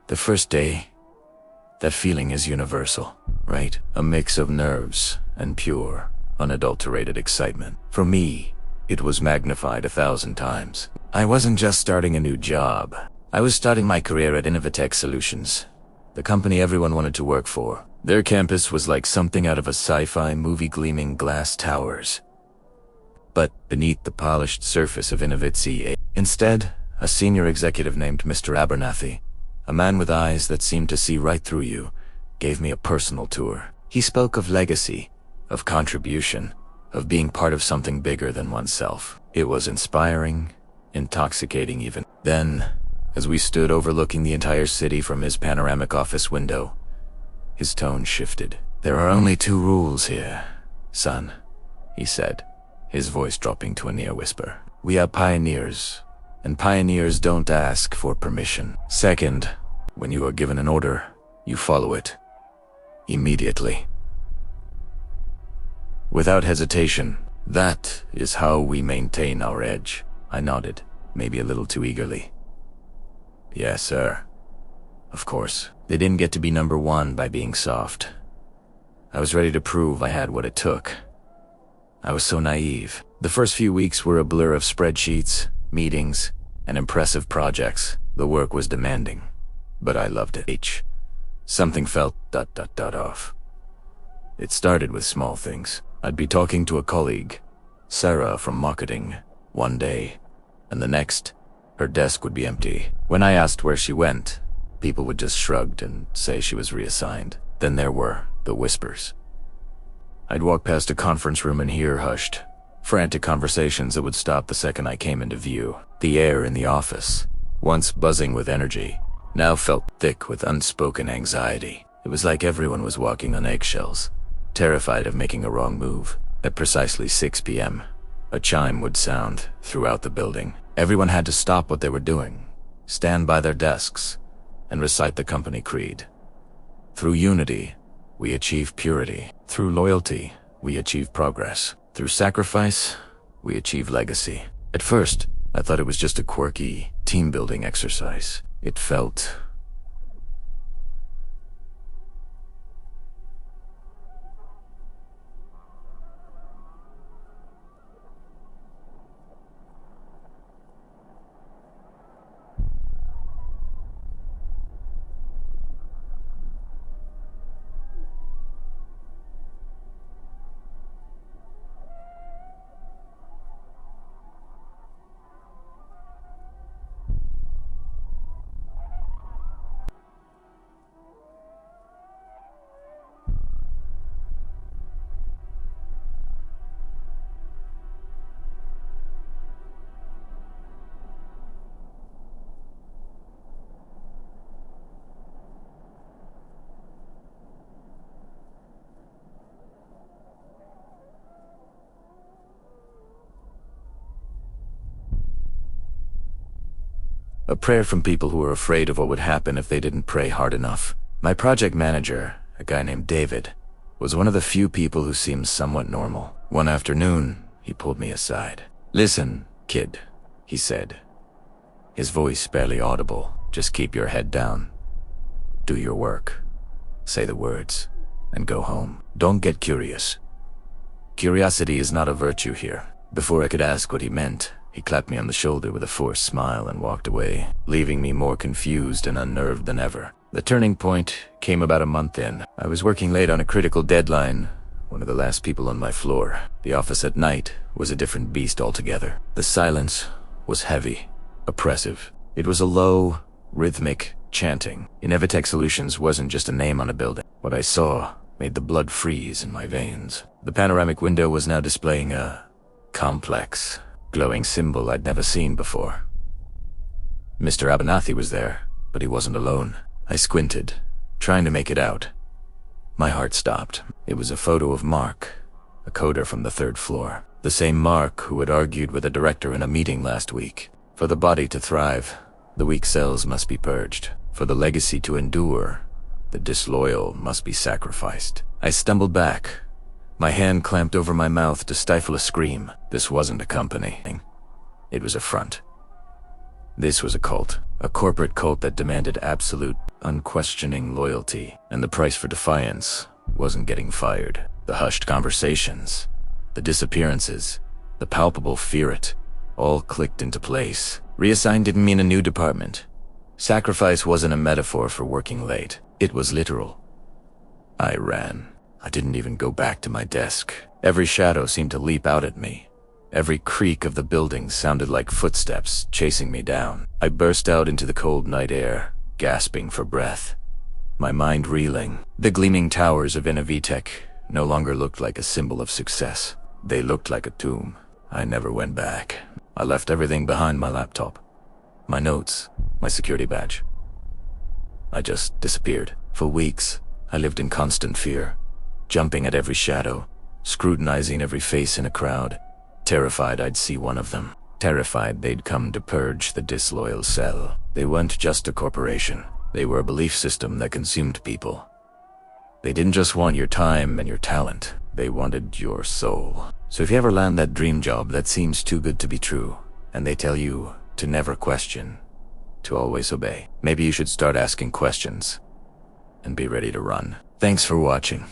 The first day, that feeling is universal, right? A mix of nerves and pure, unadulterated excitement. For me, it was magnified 1,000 times. I wasn't just starting a new job. I was starting my career at Innovatech Solutions, the company everyone wanted to work for. Their campus was like something out of a sci-fi movie, gleaming glass towers. But beneath the polished surface of Innovatec, instead, a senior executive named Mr. Abernathy, a man with eyes that seemed to see right through you, gave me a personal tour. He spoke of legacy, of contribution, of being part of something bigger than oneself. It was inspiring, intoxicating even. Then, as we stood overlooking the entire city from his panoramic office window, his tone shifted. "There are only 2 rules here, son," he said, his voice dropping to a near whisper. "We are pioneers, and pioneers don't ask for permission. Second, when you are given an order, you follow it. Immediately. Without hesitation. That is how we maintain our edge." I nodded, maybe a little too eagerly. "Yes, sir. Of course, they didn't get to be number 1 by being soft. I was ready to prove I had what it took. I was so naive. The first few weeks were a blur of spreadsheets, meetings, and impressive projects. The work was demanding, but I loved it. Something felt ... off. It started with small things. I'd be talking to a colleague, Sarah from marketing, one day, and the next, her desk would be empty. When I asked where she went, people would just shrug and say she was reassigned. Then there were the whispers. I'd walk past a conference room and hear hushed, frantic conversations that would stop the second I came into view. The air in the office, once buzzing with energy, now felt thick with unspoken anxiety. It was like everyone was walking on eggshells, terrified of making a wrong move. At precisely 6 p.m., a chime would sound throughout the building. Everyone had to stop what they were doing, stand by their desks, and recite the company creed. Through unity, we achieve purity. Through loyalty, we achieve progress. Through sacrifice, we achieve legacy. At first, I thought it was just a quirky, team-building exercise. It felt... a prayer from people who were afraid of what would happen if they didn't pray hard enough. My project manager, a guy named David, was one of the few people who seemed somewhat normal. One afternoon, he pulled me aside. "Listen, kid," he said, his voice barely audible. "Just keep your head down. Do your work. Say the words, and go home. Don't get curious. Curiosity is not a virtue here." Before I could ask what he meant, he clapped me on the shoulder with a forced smile and walked away, leaving me more confused and unnerved than ever. The turning point came about a month in. I was working late on a critical deadline, one of the last people on my floor. The office at night was a different beast altogether. The silence was heavy, oppressive. It was a low, rhythmic chanting. Innovatech Solutions wasn't just a name on a building. What I saw made the blood freeze in my veins. The panoramic window was now displaying a complex, glowing symbol I'd never seen before. Mr. Abernathy was there, but he wasn't alone. I squinted, trying to make it out. My heart stopped. It was a photo of Mark, a coder from the 3rd floor. The same Mark who had argued with a director in a meeting last week. For the body to thrive, the weak cells must be purged. For the legacy to endure, the disloyal must be sacrificed. I stumbled back, my hand clamped over my mouth to stifle a scream. This wasn't a company. It was a front. This was a cult, a corporate cult that demanded absolute, unquestioning loyalty, and the price for defiance wasn't getting fired. The hushed conversations, the disappearances, the palpable fear it, all clicked into place. Reassigned didn't mean a new department. Sacrifice wasn't a metaphor for working late. It was literal. I ran. I didn't even go back to my desk. Every shadow seemed to leap out at me. Every creak of the building sounded like footsteps chasing me down. I burst out into the cold night air, gasping for breath, my mind reeling. The gleaming towers of Innovitech no longer looked like a symbol of success. They looked like a tomb. I never went back. I left everything behind: my laptop, my notes, my security badge. I just disappeared. For weeks, I lived in constant fear, jumping at every shadow, scrutinizing every face in a crowd, terrified I'd see one of them, terrified they'd come to purge the disloyal cell. They weren't just a corporation. They were a belief system that consumed people. They didn't just want your time and your talent. They wanted your soul. So if you ever land that dream job that seems too good to be true, and they tell you to never question, to always obey, maybe you should start asking questions and be ready to run. Thanks for watching.